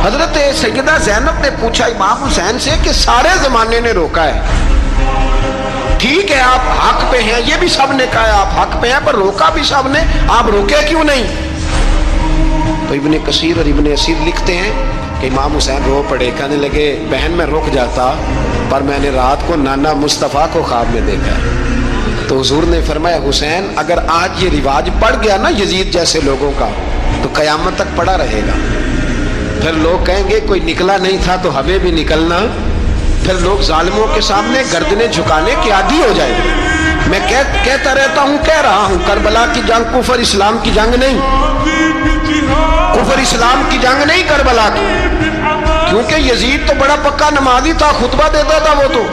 حضرت سیدہ زینب نے پوچھا امام حسین سے کہ سارے زمانے نے روکا ہے، ٹھیک ہے آپ حق پہ ہیں، یہ بھی سب نے کہا آپ حق پہ ہیں، پر روکا بھی سب نے، آپ روکے کیوں نہیں؟ تو ابن کثیر اور ابن اسیر لکھتے ہیں کہ امام حسین رو پڑے، کہنے لگے بہن میں رک جاتا، پر میں نے رات کو نانا مصطفیٰ کو خواب میں دیکھا ہے۔ تو حضور نے فرمایا حسین اگر آج یہ رواج پڑ گیا نا یزید جیسے لوگوں کا تو قیامت تک پڑا رہے گا، پھر لوگ کہیں گے کوئی نکلا نہیں تھا تو ہمیں بھی نکلنا، پھر لوگ ظالموں کے سامنے گردنیں جھکانے کے عادی ہو جائیں گے۔ میں کہتا رہتا ہوں، کہہ رہا ہوں، کربلا کی جنگ کفر اسلام کی جنگ نہیں، کفر اسلام کی جنگ نہیں کربلا کی، کیونکہ یزید تو بڑا پکا نمازی تھا، خطبہ دیتا تھا وہ تو۔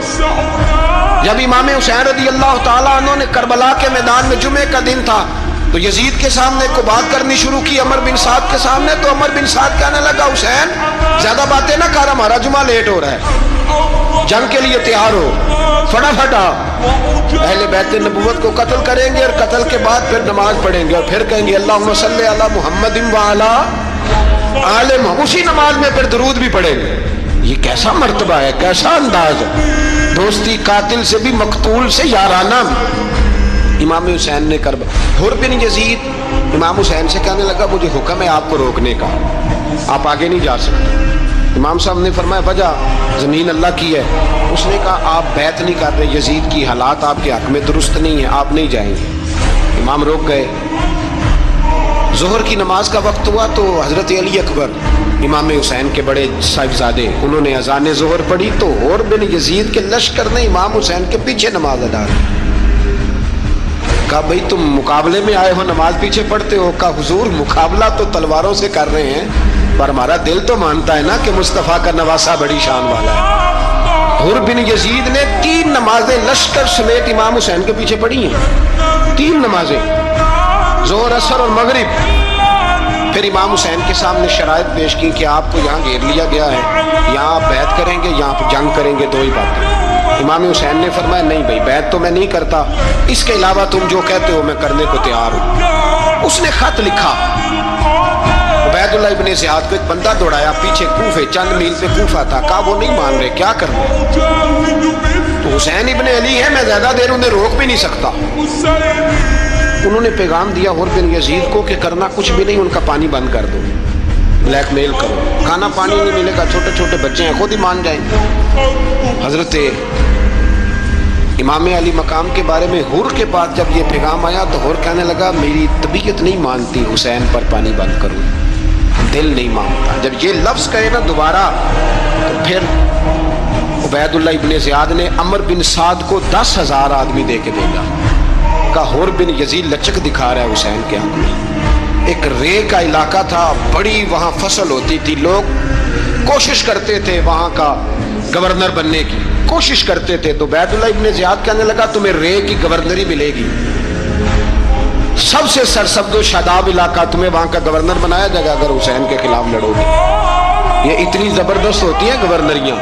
جب امام حسین رضی اللہ تعالیٰ عنہ نے کربلا کے میدان میں جمعے کا دن تھا تو یزید کے سامنے کو بات کرنی شروع کی عمر بن سعد کے سامنے، تو عمر بن سعد کہنے لگا حسین زیادہ باتیں نہ کر، ہمارا جمعہ لیٹ ہو رہا ہے، جنگ کے لیے تیار ہو، فٹافٹ آ، اہل بیت نبوت کو قتل کریں گے اور قتل کے بعد پھر نماز پڑھیں گے اور پھر کہیں گے اللہم صلی علی محمد وعلی آل محمد، اسی نماز میں پھر درود بھی پڑھیں گے۔ یہ کیسا مرتبہ ہے، کیسا انداز ہے، دوستی قاتل سے بھی مقتول سے یارانہ بھی۔ امام حسین نے حر بن یزید امام حسین سے کہنے لگا مجھے حکم ہے آپ کو روکنے کا، آپ آگے نہیں جا سکتے۔ امام صاحب نے فرمایا وجہ زمین اللہ کی ہے، اس نے کہا آپ بیعت نہیں کر رہے، یزید کی حالات آپ کے حق میں درست نہیں ہے، آپ نہیں جائیں گے۔ امام روک گئے۔ ظہر کی نماز کا وقت ہوا تو حضرت علی اکبر امام حسین کے بڑے صاحبزادے انہوں نے اذان ظہر پڑھی تو حر بن یزید کے لشکر نے امام حسین کے پیچھے نماز ادا کی۔ کہا بھئی تم مقابلے میں آئے ہو نماز پیچھے پڑھتے ہو؟ کہا حضور مقابلہ تو تلواروں سے کر رہے ہیں پر ہمارا دل تو مانتا ہے نا کہ مصطفیٰ کا نواسہ بڑی شان والا ہے۔ حر بن یزید نے 3 نمازیں لشکر سمیت امام حسین کے پیچھے پڑھی ہیں، 3 نمازیں، ظہر اثر اور مغرب۔ پھر امام حسین کے سامنے شرائط پیش کی کہ آپ کو یہاں گھیر لیا گیا ہے، یہاں آپ بیعت کریں گے، یہاں پہ جنگ کریں گے، 2 ہی باتیں۔ امام حسین نے فرمایا نہیں بھائی بیعت تو میں نہیں کرتا، اس کے علاوہ تم جو کہتے ہو میں کرنے کو تیار ہوں۔ اس نے خط لکھا، عبید اللہ ابن زیاد کو ایک بندہ دوڑایا پیچھے کوفے، چند میل پہ کوفہ تھا، کہا وہ نہیں مان رہے، کیا کرنا؟ تو حسین ابن علی ہے، میں زیادہ دیر انہیں روک بھی نہیں سکتا۔ انہوں نے پیغام دیا حر بن یزید کو کہ کرنا کچھ بھی نہیں، ان کا پانی بند کر دو، بلیک میل کرو، کھانا پانی نہیں ملے گا، چھوٹے چھوٹے بچے ہیں خود ہی مان جائیں گے۔ حضرت امام علی مقام کے بارے میں حر کے پاس جب یہ پیغام آیا تو حر کہنے لگا میری طبیعت نہیں مانتی حسین پر پانی بند کروں، دل نہیں مانتا۔ جب یہ لفظ کہے نا دوبارہ تو پھر عبید اللہ ابن زیاد نے عمر بن سعد کو 10,000 آدمی دے کے بھیجا، کہا حر بن یزید لچک دکھا رہا ہے حسین کے حق میں۔ ایک رے کا علاقہ تھا، بڑی وہاں فصل ہوتی تھی، لوگ کوشش کرتے تھے وہاں کا گورنر بننے کی، کوشش کرتے تھے۔ تو عبید اللہ ابن زیاد کہنے لگا تمہیں رے کی گورنری ملے گی، سب سے سرسبز و شاداب علاقہ، تمہیں وہاں کا گورنر بنایا جائے گا اگر حسین کے خلاف لڑو گے۔ یہ اتنی زبردست ہوتی ہیں گورنریاں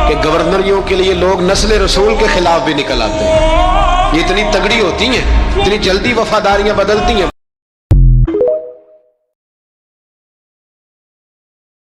کہ گورنریوں کے لیے لوگ نسل رسول کے خلاف بھی نکل آتے ہیں، یہ اتنی تگڑی ہوتی ہیں، اتنی جلدی وفاداریاں بدلتی ہیں۔